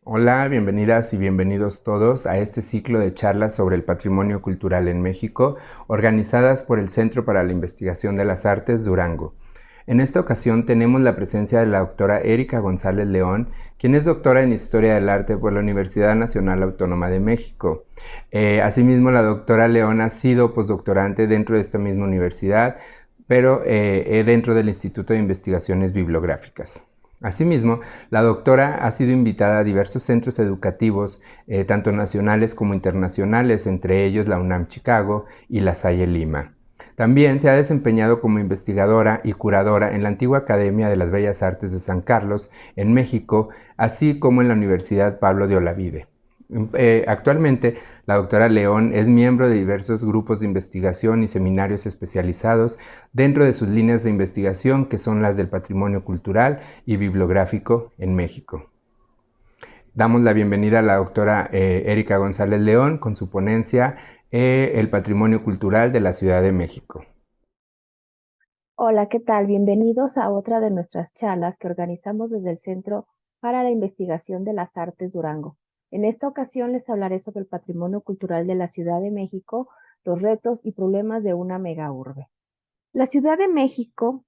Hola, bienvenidas y bienvenidos todos a este ciclo de charlas sobre el patrimonio cultural en México, organizadas por el Centro para la Investigación de las Artes Durango. En esta ocasión tenemos la presencia de la doctora Erika González León, quien es doctora en Historia del Arte por la Universidad Nacional Autónoma de México. Asimismo, la doctora León ha sido postdoctorante dentro de esta misma universidad, pero dentro del Instituto de Investigaciones Bibliográficas. Asimismo, la doctora ha sido invitada a diversos centros educativos, tanto nacionales como internacionales, entre ellos la UNAM Chicago y la Salle Lima. También se ha desempeñado como investigadora y curadora en la antigua Academia de las Bellas Artes de San Carlos, en México, así como en la Universidad Pablo de Olavide. Actualmente, la doctora León es miembro de diversos grupos de investigación y seminarios especializados dentro de sus líneas de investigación, que son las del patrimonio cultural y bibliográfico en México. Damos la bienvenida a la doctora Erika González León con su ponencia El patrimonio cultural de la Ciudad de México. Hola, ¿qué tal? Bienvenidos a otra de nuestras charlas que organizamos desde el Centro para la Investigación de las Artes Durango. En esta ocasión les hablaré sobre el patrimonio cultural de la Ciudad de México, los retos y problemas de una megaurbe. La Ciudad de México,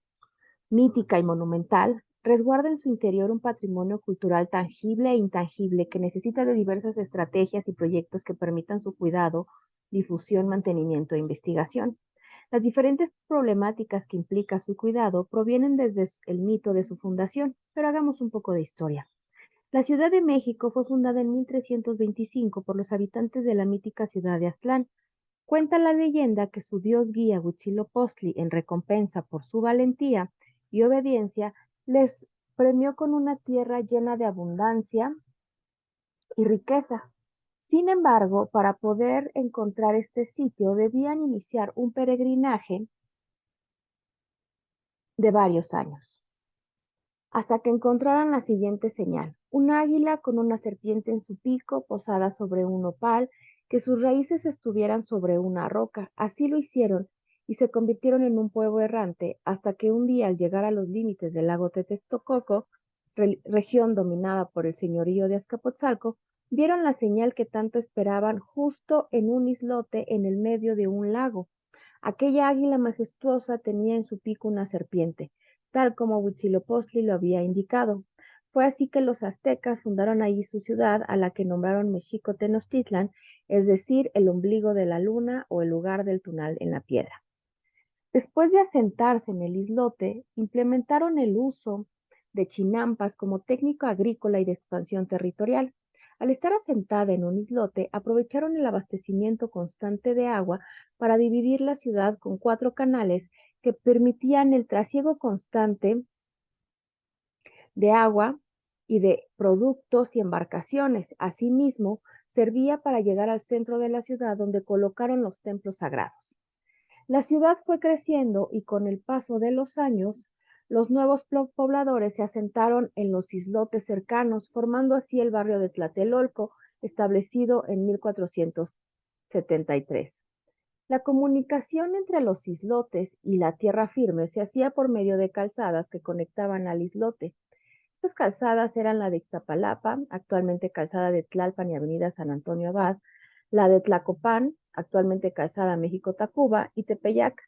mítica y monumental, resguarda en su interior un patrimonio cultural tangible e intangible que necesita de diversas estrategias y proyectos que permitan su cuidado, difusión, mantenimiento e investigación. Las diferentes problemáticas que implica su cuidado provienen desde el mito de su fundación, pero hagamos un poco de historia. La Ciudad de México fue fundada en 1325 por los habitantes de la mítica ciudad de Aztlán. Cuenta la leyenda que su dios guía Huitzilopochtli, en recompensa por su valentía y obediencia, les premió con una tierra llena de abundancia y riqueza. Sin embargo, para poder encontrar este sitio debían iniciar un peregrinaje de varios años, hasta que encontraran la siguiente señal: un águila con una serpiente en su pico posada sobre un nopal, que sus raíces estuvieran sobre una roca. Así lo hicieron y se convirtieron en un pueblo errante, hasta que un día, al llegar a los límites del lago Texcoco, región dominada por el señorío de Azcapotzalco, vieron la señal que tanto esperaban justo en un islote en el medio de un lago. Aquella águila majestuosa tenía en su pico una serpiente, tal como Huitzilopochtli lo había indicado. Fue así que los aztecas fundaron allí su ciudad, a la que nombraron Mexico Tenochtitlan, es decir, el ombligo de la luna o el lugar del tunal en la piedra. Después de asentarse en el islote, implementaron el uso de chinampas como técnica agrícola y de expansión territorial. Al estar asentada en un islote, aprovecharon el abastecimiento constante de agua para dividir la ciudad con 4 canales que permitían el trasiego constante de agua y de productos y embarcaciones. Asimismo, servía para llegar al centro de la ciudad, donde colocaron los templos sagrados. La ciudad fue creciendo y con el paso de los años, los nuevos pobladores se asentaron en los islotes cercanos, formando así el barrio de Tlatelolco, establecido en 1473. La comunicación entre los islotes y la tierra firme se hacía por medio de calzadas que conectaban al islote. Estas calzadas eran la de Iztapalapa, actualmente calzada de Tlalpan y avenida San Antonio Abad; la de Tlacopan, actualmente calzada México-Tacuba; y Tepeyac,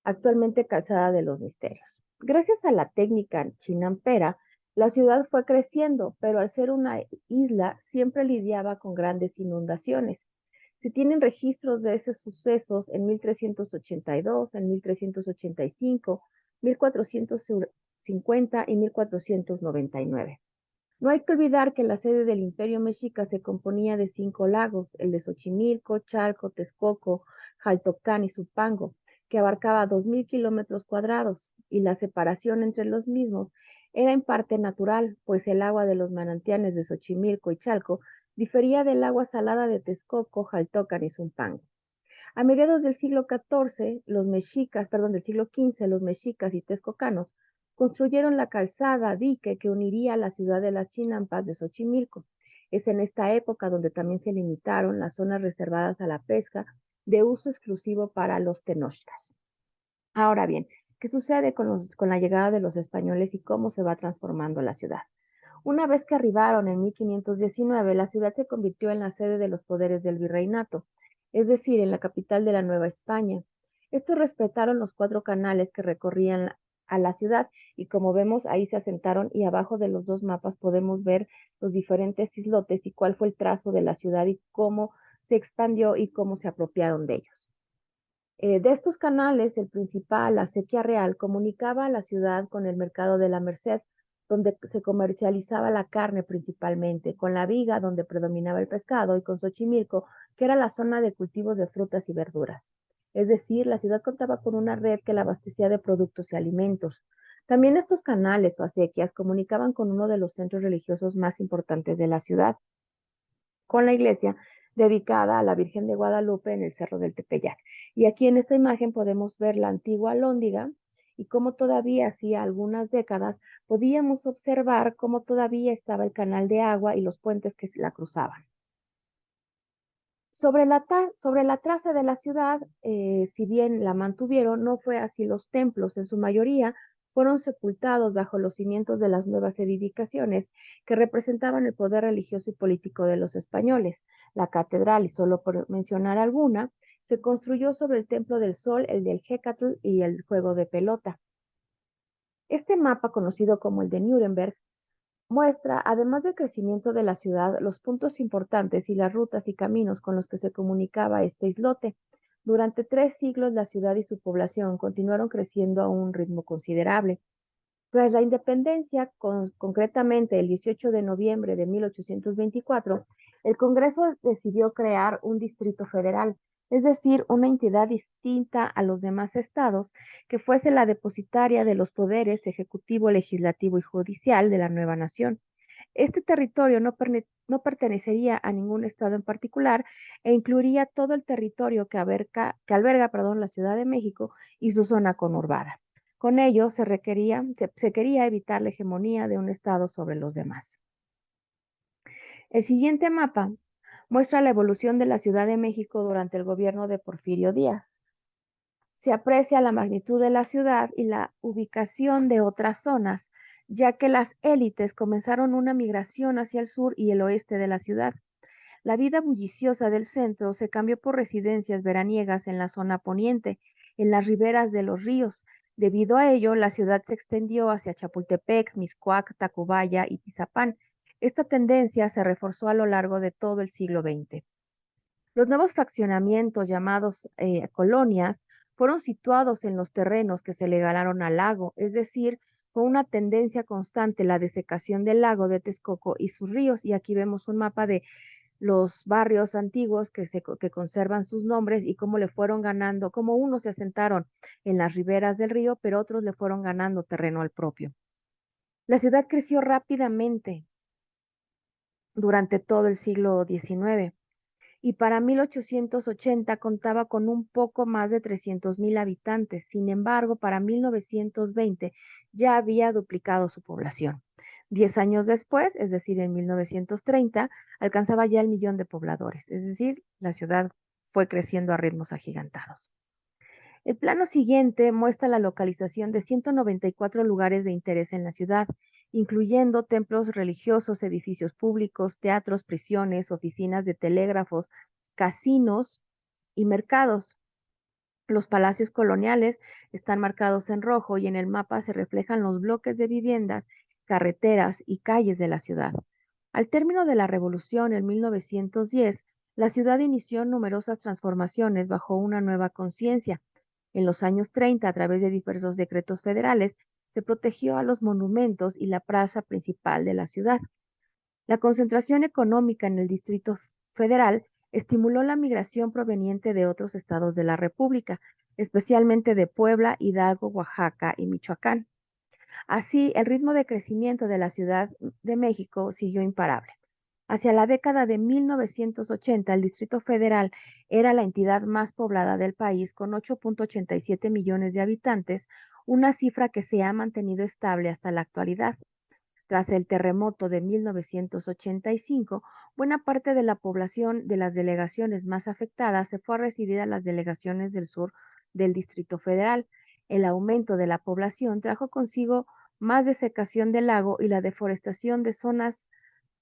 actualmente calzada de los Misterios. Gracias a la técnica chinampera, la ciudad fue creciendo, pero al ser una isla siempre lidiaba con grandes inundaciones. Se tienen registros de esos sucesos en 1382, en 1385, 1450 y 1499. No hay que olvidar que la sede del Imperio Mexica se componía de 5 lagos: el de Xochimilco, Chalco, Texcoco, Jaltocán y Zumpango, que abarcaba 2000 kilómetros cuadrados, y la separación entre los mismos era en parte natural, pues el agua de los manantiales de Xochimilco y Chalco difería del agua salada de Texcoco, Jaltocan y Zumpango. A mediados del siglo XIV, del siglo XV, los mexicas y texcocanos construyeron la calzada dique que uniría la ciudad de las Chinampas de Xochimilco. Es en esta época donde también se limitaron las zonas reservadas a la pesca, de uso exclusivo para los tenochtlas. Ahora bien, ¿qué sucede con la llegada de los españoles y cómo se va transformando la ciudad? Una vez que arribaron en 1519, la ciudad se convirtió en la sede de los poderes del virreinato, es decir, en la capital de la Nueva España. Estos respetaron los 4 canales que recorrían a la ciudad y como vemos ahí se asentaron y abajo de los 2 mapas podemos ver los diferentes islotes y cuál fue el trazo de la ciudad y cómo se expandió y cómo se apropiaron de ellos. De estos canales, el principal, la Acequia Real, comunicaba a la ciudad con el mercado de la Merced, donde se comercializaba la carne principalmente, con la Viga, donde predominaba el pescado, y con Xochimilco, que era la zona de cultivos de frutas y verduras. Es decir, la ciudad contaba con una red que la abastecía de productos y alimentos. También estos canales o acequias comunicaban con uno de los centros religiosos más importantes de la ciudad, con la iglesia dedicada a la Virgen de Guadalupe en el Cerro del Tepeyac. Y aquí en esta imagen podemos ver la antigua Alhóndiga y cómo todavía hacía algunas décadas podíamos observar cómo todavía estaba el canal de agua y los puentes que la cruzaban. Sobre la traza de la ciudad, si bien la mantuvieron, no fue así los templos. En su mayoría fueron sepultados bajo los cimientos de las nuevas edificaciones que representaban el poder religioso y político de los españoles. La catedral, y solo por mencionar alguna, se construyó sobre el Templo del Sol, el del Hécatl y el juego de pelota. Este mapa, conocido como el de Nuremberg, muestra, además del crecimiento de la ciudad, los puntos importantes y las rutas y caminos con los que se comunicaba este islote. Durante 3 siglos la ciudad y su población continuaron creciendo a un ritmo considerable. Tras la independencia, concretamente el 18 de noviembre de 1824, el Congreso decidió crear un distrito federal, es decir, una entidad distinta a los demás estados que fuese la depositaria de los poderes ejecutivo, legislativo y judicial de la nueva nación. Este territorio no pertenecería a ningún estado en particular e incluiría todo el territorio que alberga, perdón, la Ciudad de México y su zona conurbada. Con ello se quería evitar la hegemonía de un estado sobre los demás. El siguiente mapa muestra la evolución de la Ciudad de México durante el gobierno de Porfirio Díaz. Se aprecia la magnitud de la ciudad y la ubicación de otras zonas, ya que las élites comenzaron una migración hacia el sur y el oeste de la ciudad. La vida bulliciosa del centro se cambió por residencias veraniegas en la zona poniente, en las riberas de los ríos. Debido a ello, la ciudad se extendió hacia Chapultepec, Mixcoac, Tacubaya y Tizapán. Esta tendencia se reforzó a lo largo de todo el siglo XX. Los nuevos fraccionamientos llamados colonias fueron situados en los terrenos que se le ganaron al lago, es decir, fue una tendencia constante la desecación del lago de Texcoco y sus ríos. Y aquí vemos un mapa de los barrios antiguos que conservan sus nombres y cómo le fueron ganando, cómo unos se asentaron en las riberas del río, pero otros le fueron ganando terreno al propio. La ciudad creció rápidamente durante todo el siglo XIX y para 1880 contaba con un poco más de 300,000 habitantes. Sin embargo, para 1920 ya había duplicado su población. 10 años después, es decir, en 1930, alcanzaba ya el millón de pobladores, es decir, la ciudad fue creciendo a ritmos agigantados. El plano siguiente muestra la localización de 194 lugares de interés en la ciudad, incluyendo templos religiosos, edificios públicos, teatros, prisiones, oficinas de telégrafos, casinos y mercados. Los palacios coloniales están marcados en rojo y en el mapa se reflejan los bloques de viviendas, carreteras y calles de la ciudad. Al término de la revolución en 1910, la ciudad inició numerosas transformaciones bajo una nueva conciencia. En los años 30, a través de diversos decretos federales, se protegió a los monumentos y la plaza principal de la ciudad. La concentración económica en el Distrito Federal estimuló la migración proveniente de otros estados de la República, especialmente de Puebla, Hidalgo, Oaxaca y Michoacán. Así, el ritmo de crecimiento de la Ciudad de México siguió imparable. Hacia la década de 1980, el Distrito Federal era la entidad más poblada del país con 8.87 millones de habitantes, una cifra que se ha mantenido estable hasta la actualidad. Tras el terremoto de 1985, buena parte de la población de las delegaciones más afectadas se fue a residir a las delegaciones del sur del Distrito Federal. El aumento de la población trajo consigo más desecación del lago y la deforestación de zonas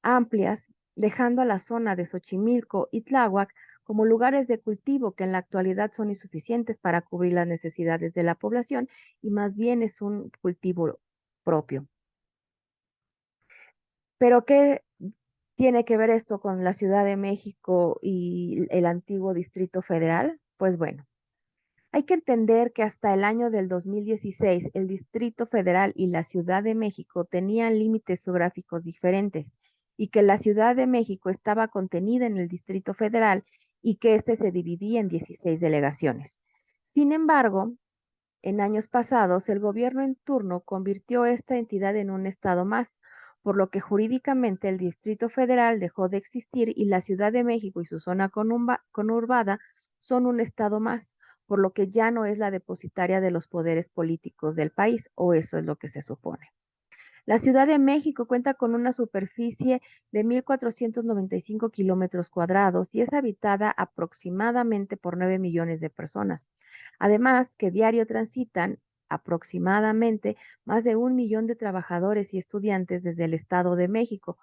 amplias, dejando a la zona de Xochimilco y Tláhuac como lugares de cultivo que en la actualidad son insuficientes para cubrir las necesidades de la población y más bien es un cultivo propio. Pero ¿qué tiene que ver esto con la Ciudad de México y el antiguo Distrito Federal? Pues bueno, hay que entender que hasta el año del 2016 el Distrito Federal y la Ciudad de México tenían límites geográficos diferentes y que la Ciudad de México estaba contenida en el Distrito Federal y que éste se dividía en 16 delegaciones. Sin embargo, en años pasados, el gobierno en turno convirtió esta entidad en un estado más, por lo que jurídicamente el Distrito Federal dejó de existir y la Ciudad de México y su zona conurbada son un estado más, por lo que ya no es la depositaria de los poderes políticos del país, o eso es lo que se supone. La Ciudad de México cuenta con una superficie de 1.495 kilómetros cuadrados y es habitada aproximadamente por 9 millones de personas. Además, que diario transitan aproximadamente más de 1 millón de trabajadores y estudiantes desde el Estado de México.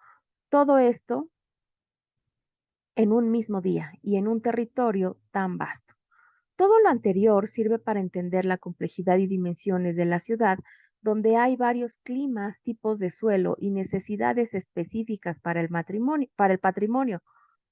Todo esto en un mismo día y en un territorio tan vasto. Todo lo anterior sirve para entender la complejidad y dimensiones de la ciudad, donde hay varios climas, tipos de suelo y necesidades específicas para el patrimonio.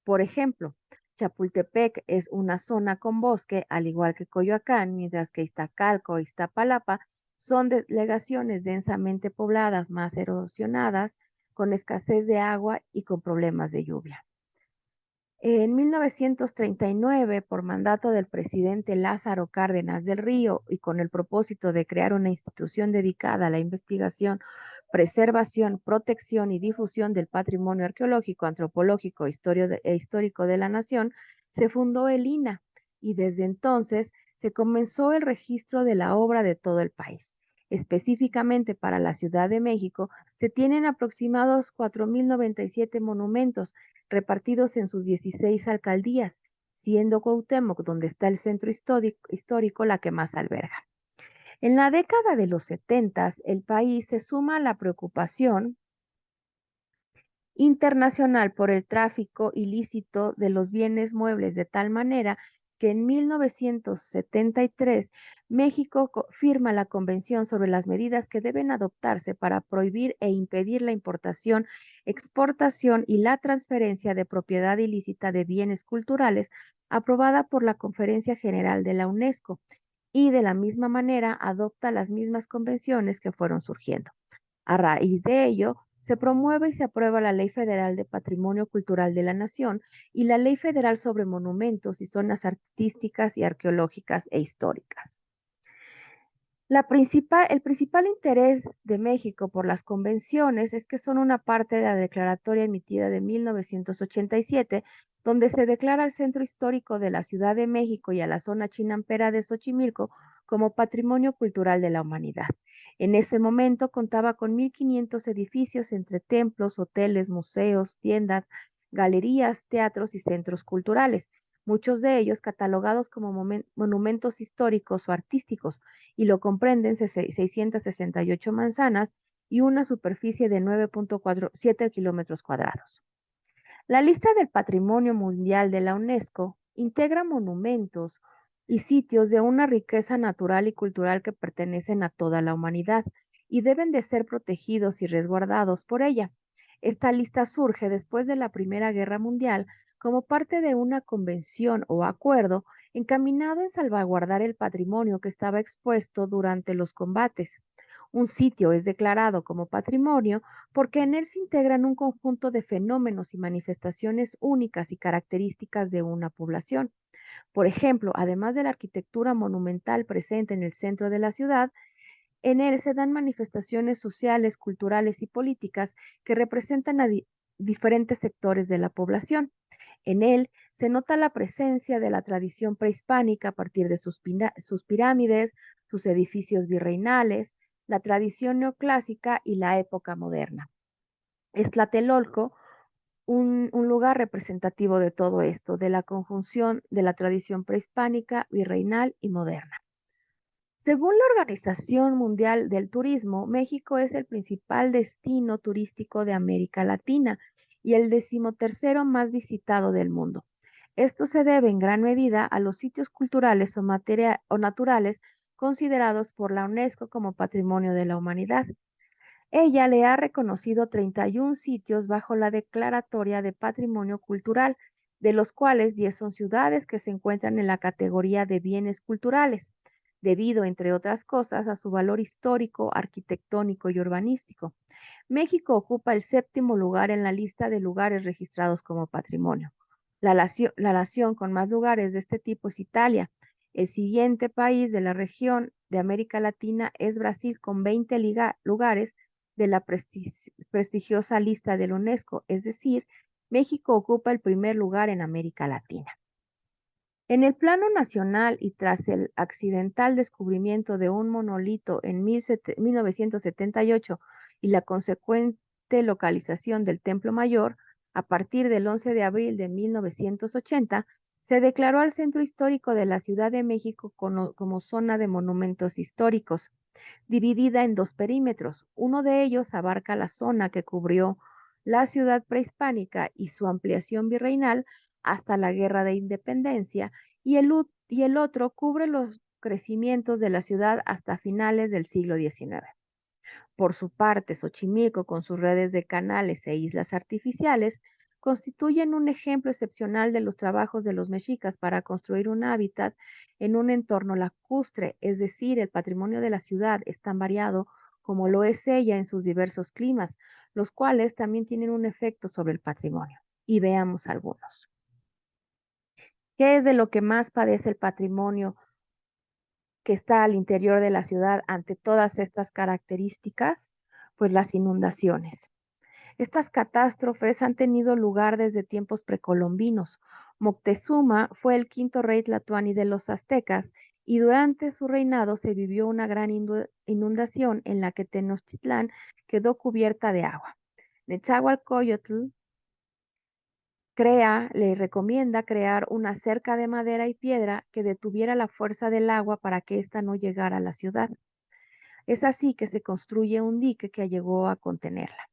Por ejemplo, Chapultepec es una zona con bosque, al igual que Coyoacán, mientras que Iztacalco e Iztapalapa son delegaciones densamente pobladas, más erosionadas, con escasez de agua y con problemas de lluvia. En 1939, por mandato del presidente Lázaro Cárdenas del Río y con el propósito de crear una institución dedicada a la investigación, preservación, protección y difusión del patrimonio arqueológico, antropológico e histórico de la nación, se fundó el INAH y desde entonces se comenzó el registro de la obra de todo el país. Específicamente para la Ciudad de México, se tienen aproximados 4.097 monumentos repartidos en sus 16 alcaldías, siendo Cuauhtémoc, donde está el centro histórico, la que más alberga. En la década de los 70, el país se suma a la preocupación internacional por el tráfico ilícito de los bienes muebles, de tal manera que en 1973 México firma la Convención sobre las medidas que deben adoptarse para prohibir e impedir la importación, exportación y la transferencia de propiedad ilícita de bienes culturales, aprobada por la Conferencia General de la UNESCO, y de la misma manera adopta las mismas convenciones que fueron surgiendo. A raíz de ello, se promueve y se aprueba la Ley Federal de Patrimonio Cultural de la Nación y la Ley Federal sobre Monumentos y Zonas Artísticas y Arqueológicas e Históricas. El principal interés de México por las convenciones es que son una parte de la declaratoria emitida de 1987, donde se declara al centro histórico de la Ciudad de México y a la zona chinampera de Xochimilco como Patrimonio Cultural de la Humanidad. En ese momento contaba con 1.500 edificios entre templos, hoteles, museos, tiendas, galerías, teatros y centros culturales, muchos de ellos catalogados como monumentos históricos o artísticos, y lo comprenden 668 manzanas y una superficie de 9.47 kilómetros cuadrados. La lista del Patrimonio Mundial de la UNESCO integra monumentos y sitios de una riqueza natural y cultural que pertenecen a toda la humanidad y deben de ser protegidos y resguardados por ella. Esta lista surge después de la Primera Guerra Mundial como parte de una convención o acuerdo encaminado en salvaguardar el patrimonio que estaba expuesto durante los combates. Un sitio es declarado como patrimonio porque en él se integran un conjunto de fenómenos y manifestaciones únicas y características de una población. Por ejemplo, además de la arquitectura monumental presente en el centro de la ciudad, en él se dan manifestaciones sociales, culturales y políticas que representan a diferentes sectores de la población. En él se nota la presencia de la tradición prehispánica a partir de sus pirámides, sus edificios virreinales, la tradición neoclásica y la época moderna. Es Tlatelolco un lugar representativo de todo esto, de la conjunción de la tradición prehispánica, virreinal y moderna. Según la Organización Mundial del Turismo, México es el principal destino turístico de América Latina y el decimotercero más visitado del mundo. Esto se debe en gran medida a los sitios culturales o naturales considerados por la UNESCO como Patrimonio de la Humanidad. Ella le ha reconocido 31 sitios bajo la Declaratoria de Patrimonio Cultural, de los cuales 10 son ciudades que se encuentran en la categoría de bienes culturales, debido, entre otras cosas, a su valor histórico, arquitectónico y urbanístico. México ocupa el séptimo lugar en la lista de lugares registrados como patrimonio. La nación con más lugares de este tipo es Italia. El siguiente país de la región de América Latina es Brasil con 20 lugares de la prestigiosa lista de la UNESCO, es decir, México ocupa el primer lugar en América Latina. En el plano nacional y tras el accidental descubrimiento de un monolito en 1978 y la consecuente localización del Templo Mayor, a partir del 11 de abril de 1980, se declaró al centro histórico de la Ciudad de México como zona de monumentos históricos, dividida en dos perímetros. Uno de ellos abarca la zona que cubrió la ciudad prehispánica y su ampliación virreinal hasta la Guerra de Independencia, y el otro cubre los crecimientos de la ciudad hasta finales del siglo XIX. Por su parte, Xochimilco, con sus redes de canales e islas artificiales, constituyen un ejemplo excepcional de los trabajos de los mexicas para construir un hábitat en un entorno lacustre, es decir, el patrimonio de la ciudad es tan variado como lo es ella en sus diversos climas, los cuales también tienen un efecto sobre el patrimonio. Y veamos algunos. ¿Qué es de lo que más padece el patrimonio que está al interior de la ciudad ante todas estas características? Pues las inundaciones. Estas catástrofes han tenido lugar desde tiempos precolombinos. Moctezuma fue el quinto rey tlatoani de los aztecas y durante su reinado se vivió una gran inundación en la que Tenochtitlán quedó cubierta de agua. Netzahualcoyotl le recomienda crear una cerca de madera y piedra que detuviera la fuerza del agua para que ésta no llegara a la ciudad. Es así que se construye un dique que llegó a contenerla.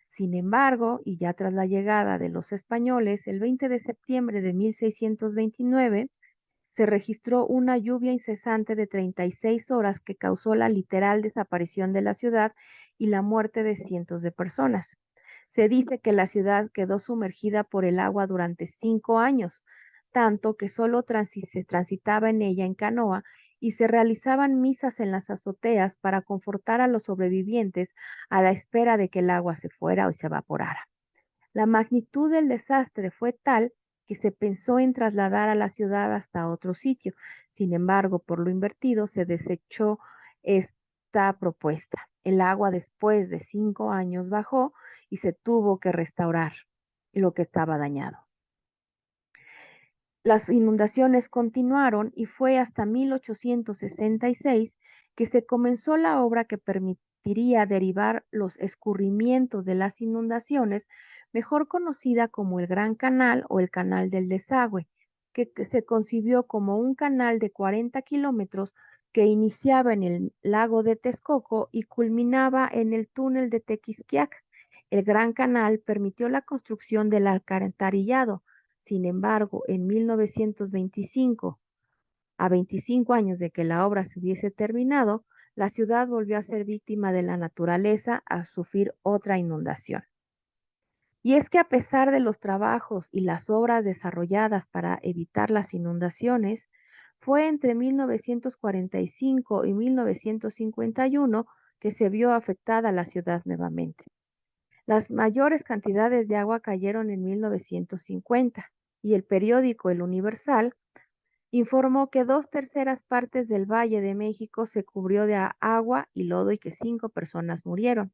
Sin embargo, y ya tras la llegada de los españoles, el 20 de septiembre de 1629, se registró una lluvia incesante de 36 horas que causó la literal desaparición de la ciudad y la muerte de cientos de personas. Se dice que la ciudad quedó sumergida por el agua durante 5 años, tanto que solo se transitaba en ella en canoa y se realizaban misas en las azoteas para confortar a los sobrevivientes a la espera de que el agua se fuera o se evaporara. La magnitud del desastre fue tal que se pensó en trasladar a la ciudad hasta otro sitio. Sin embargo, por lo invertido, se desechó esta propuesta. El agua después de 5 años bajó y se tuvo que restaurar lo que estaba dañado. Las inundaciones continuaron y fue hasta 1866 que se comenzó la obra que permitiría derivar los escurrimientos de las inundaciones, mejor conocida como el Gran Canal o el Canal del Desagüe, que se concibió como un canal de 40 kilómetros que iniciaba en el lago de Texcoco y culminaba en el túnel de Tequisquiac. El Gran Canal permitió la construcción del alcantarillado. Sin embargo, en 1925, a 25 años de que la obra se hubiese terminado, la ciudad volvió a ser víctima de la naturaleza a sufrir otra inundación. Y es que a pesar de los trabajos y las obras desarrolladas para evitar las inundaciones, fue entre 1945 y 1951 que se vio afectada la ciudad nuevamente. Las mayores cantidades de agua cayeron en 1950 y el periódico El Universal informó que 2/3 del Valle de México se cubrió de agua y lodo y que 5 personas murieron.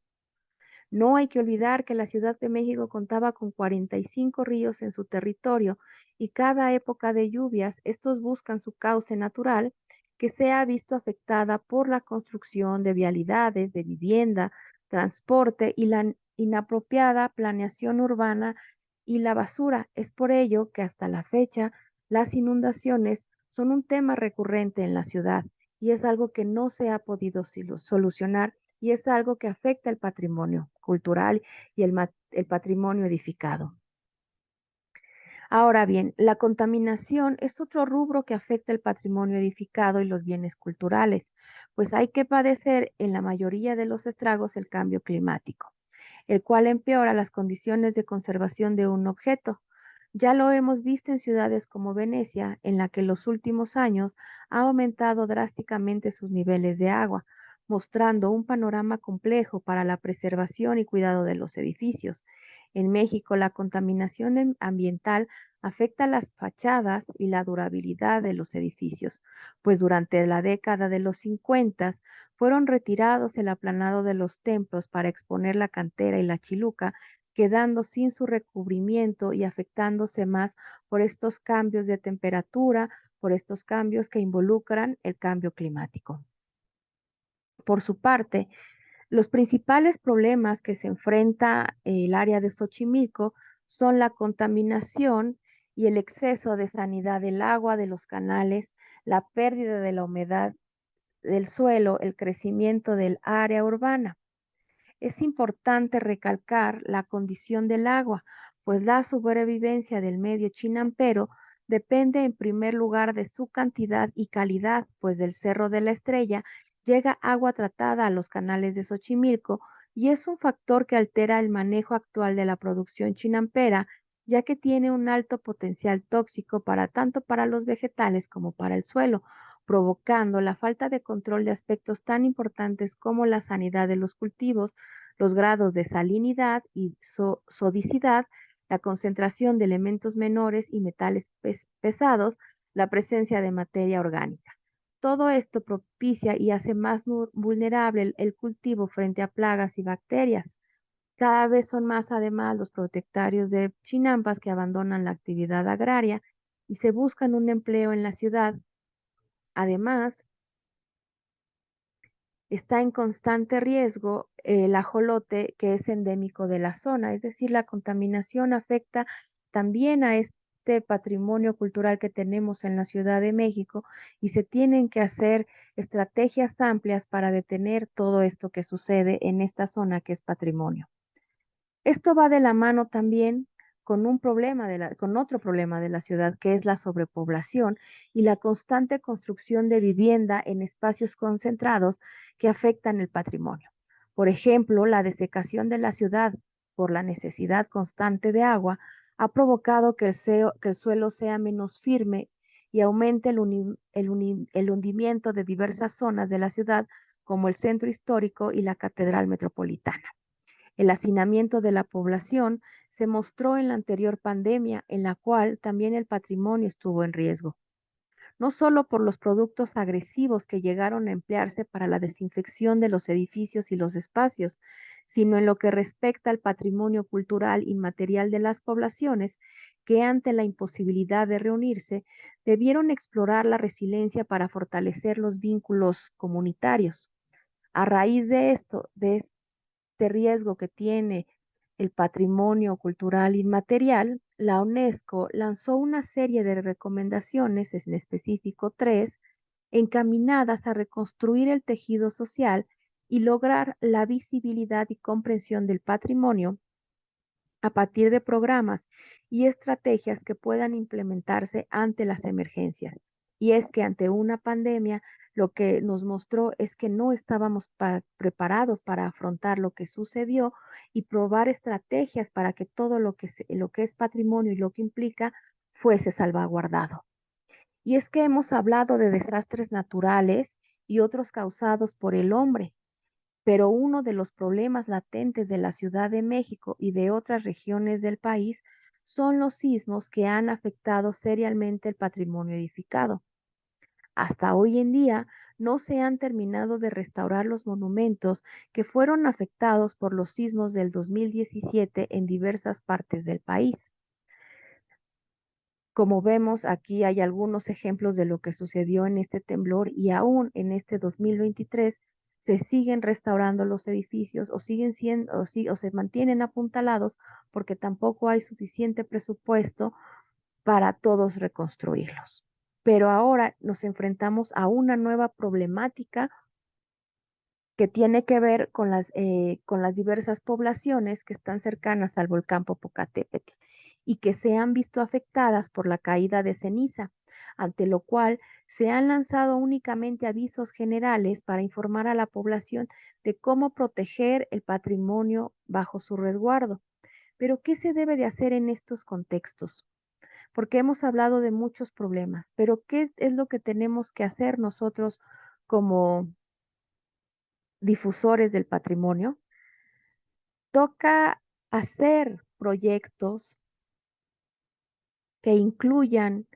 No hay que olvidar que la Ciudad de México contaba con 45 ríos en su territorio y cada época de lluvias estos buscan su cauce natural que se ha visto afectada por la construcción de vialidades, de vivienda, transporte y la inapropiada planeación urbana y la basura. Es por ello que hasta la fecha las inundaciones son un tema recurrente en la ciudad y es algo que no se ha podido solucionar y es algo que afecta el patrimonio cultural y el patrimonio edificado. Ahora bien, la contaminación es otro rubro que afecta el patrimonio edificado y los bienes culturales, pues hay que padecer en la mayoría de los estragos el cambio climático, el cual empeora las condiciones de conservación de un objeto. Ya lo hemos visto en ciudades como Venecia, en la que en los últimos años ha aumentado drásticamente sus niveles de agua, mostrando un panorama complejo para la preservación y cuidado de los edificios. En México, la contaminación ambiental afecta las fachadas y la durabilidad de los edificios, pues durante la década de los 50 fueron retirados el aplanado de los templos para exponer la cantera y la chiluca, quedando sin su recubrimiento y afectándose más por estos cambios de temperatura, por estos cambios que involucran el cambio climático. Por su parte, los principales problemas que se enfrenta el área de Xochimilco son la contaminación y el exceso de sanidad del agua, de los canales, la pérdida de la humedad del suelo, el crecimiento del área urbana. Es importante recalcar la condición del agua, pues la sobrevivencia del medio chinampero depende en primer lugar de su cantidad y calidad, pues del Cerro de la Estrella llega agua tratada a los canales de Xochimilco y es un factor que altera el manejo actual de la producción chinampera, ya que tiene un alto potencial tóxico para tanto para los vegetales como para el suelo, provocando la falta de control de aspectos tan importantes como la sanidad de los cultivos, los grados de salinidad y sodicidad, la concentración de elementos menores y metales pesados, la presencia de materia orgánica. Todo esto propicia y hace más vulnerable el cultivo frente a plagas y bacterias. Cada vez son más además los protectarios de chinampas que abandonan la actividad agraria y se buscan un empleo en la ciudad. Además, está en constante riesgo el ajolote que es endémico de la zona, es decir, la contaminación afecta también a este patrimonio cultural que tenemos en la Ciudad de México y se tienen que hacer estrategias amplias para detener todo esto que sucede en esta zona que es patrimonio. Esto va de la mano también con con otro problema de la ciudad, que es la sobrepoblación y la constante construcción de vivienda en espacios concentrados que afectan el patrimonio. Por ejemplo, la desecación de la ciudad por la necesidad constante de agua ha provocado que que el suelo sea menos firme y aumente el hundimiento de diversas zonas de la ciudad, como el centro histórico y la catedral metropolitana. El hacinamiento de la población se mostró en la anterior pandemia, en la cual también el patrimonio estuvo en riesgo, no solo por los productos agresivos que llegaron a emplearse para la desinfección de los edificios y los espacios, sino en lo que respecta al patrimonio cultural inmaterial de las poblaciones, que ante la imposibilidad de reunirse, debieron explorar la resiliencia para fortalecer los vínculos comunitarios. A raíz de esto, riesgo que tiene el patrimonio cultural inmaterial, la UNESCO lanzó una serie de recomendaciones, en específico tres, encaminadas a reconstruir el tejido social y lograr la visibilidad y comprensión del patrimonio a partir de programas y estrategias que puedan implementarse ante las emergencias. Y es que ante una pandemia, lo que nos mostró es que no estábamos preparados para afrontar lo que sucedió y probar estrategias para que todo lo que es patrimonio y lo que implica fuese salvaguardado. Y es que hemos hablado de desastres naturales y otros causados por el hombre, pero uno de los problemas latentes de la Ciudad de México y de otras regiones del país son los sismos que han afectado seriamente el patrimonio edificado. Hasta hoy en día no se han terminado de restaurar los monumentos que fueron afectados por los sismos del 2017 en diversas partes del país. Como vemos, aquí hay algunos ejemplos de lo que sucedió en este temblor y aún en este 2023 se siguen restaurando los edificios o siguen siendo o se mantienen apuntalados porque tampoco hay suficiente presupuesto para todos reconstruirlos. pero ahora nos enfrentamos a una nueva problemática que tiene que ver con las diversas poblaciones que están cercanas al volcán Popocatépetl y que se han visto afectadas por la caída de ceniza, ante lo cual se han lanzado únicamente avisos generales para informar a la población de cómo proteger el patrimonio bajo su resguardo. Pero, ¿qué se debe de hacer en estos contextos? Porque hemos hablado de muchos problemas, pero ¿qué es lo que tenemos que hacer nosotros como difusores del patrimonio? Toca hacer proyectos que incluyan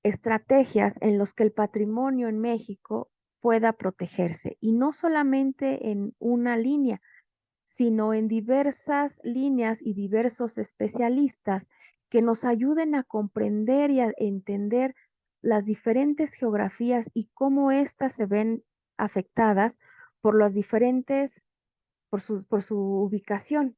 estrategias en los que el patrimonio en México pueda protegerse y no solamente en una línea, sino en diversas líneas y diversos especialistas que nos ayuden a comprender y a entender las diferentes geografías y cómo éstas se ven afectadas por las diferentes, por su ubicación.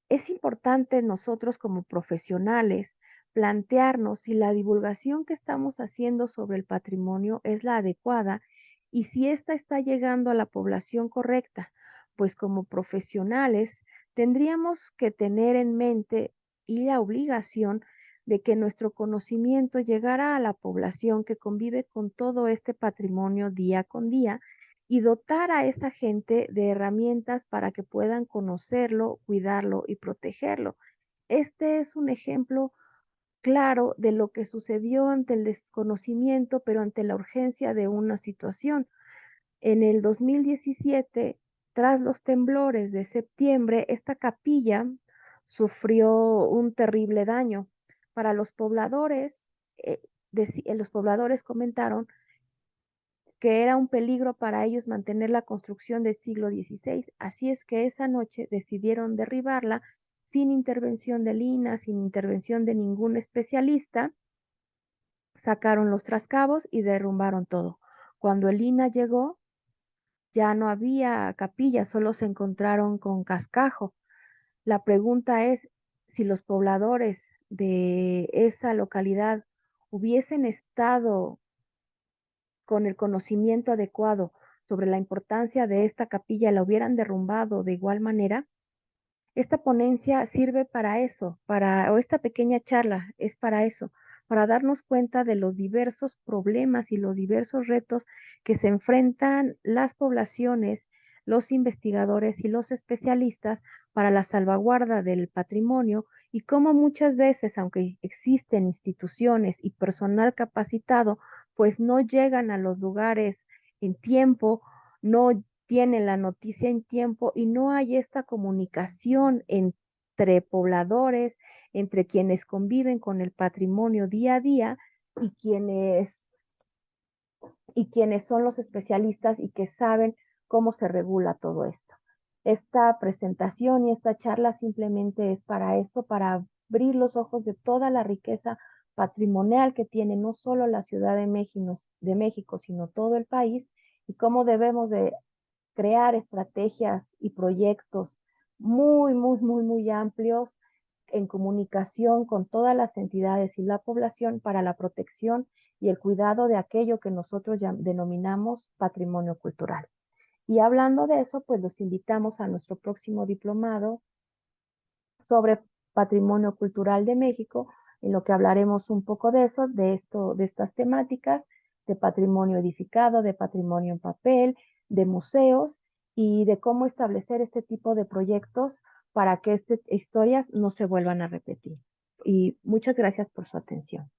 Es importante nosotros como profesionales plantearnos si la divulgación que estamos haciendo sobre el patrimonio es la adecuada y si ésta está llegando a la población correcta, pues como profesionales tendríamos que tener en mente y la obligación de que nuestro conocimiento llegara a la población que convive con todo este patrimonio día con día y dotar a esa gente de herramientas para que puedan conocerlo, cuidarlo y protegerlo. Este es un ejemplo claro de lo que sucedió ante el desconocimiento, pero ante la urgencia de una situación. En el 2017, tras los temblores de septiembre, esta capilla sufrió un terrible daño. Para los pobladores, los pobladores comentaron que era un peligro para ellos mantener la construcción del siglo XVI. Así es que esa noche decidieron derribarla sin intervención de Lina, sin intervención de ningún especialista. Sacaron los trascabos y derrumbaron todo. Cuando el Lina llegó, ya no había capilla, solo se encontraron con cascajo. La pregunta es si los pobladores de esa localidad hubiesen estado con el conocimiento adecuado sobre la importancia de esta capilla la hubieran derrumbado de igual manera. Esta ponencia sirve para eso, o esta pequeña charla es para eso, para darnos cuenta de los diversos problemas y los diversos retos que se enfrentan las poblaciones, los investigadores y los especialistas para la salvaguarda del patrimonio y cómo muchas veces, aunque existen instituciones y personal capacitado, pues no llegan a los lugares en tiempo, no tienen la noticia en tiempo y no hay esta comunicación entre pobladores, entre quienes conviven con el patrimonio día a día y quienes son los especialistas y que saben cómo se regula todo esto. Esta presentación y esta charla simplemente es para eso, para abrir los ojos de toda la riqueza patrimonial que tiene no solo la Ciudad de México, sino todo el país y cómo debemos de crear estrategias y proyectos muy amplios en comunicación con todas las entidades y la población para la protección y el cuidado de aquello que nosotros denominamos patrimonio cultural. Y hablando de eso, pues los invitamos a nuestro próximo diplomado sobre patrimonio cultural de México, en lo que hablaremos un poco de eso, de estas temáticas, de patrimonio edificado, de patrimonio en papel, de museos y de cómo establecer este tipo de proyectos para que estas historias no se vuelvan a repetir. Y muchas gracias por su atención.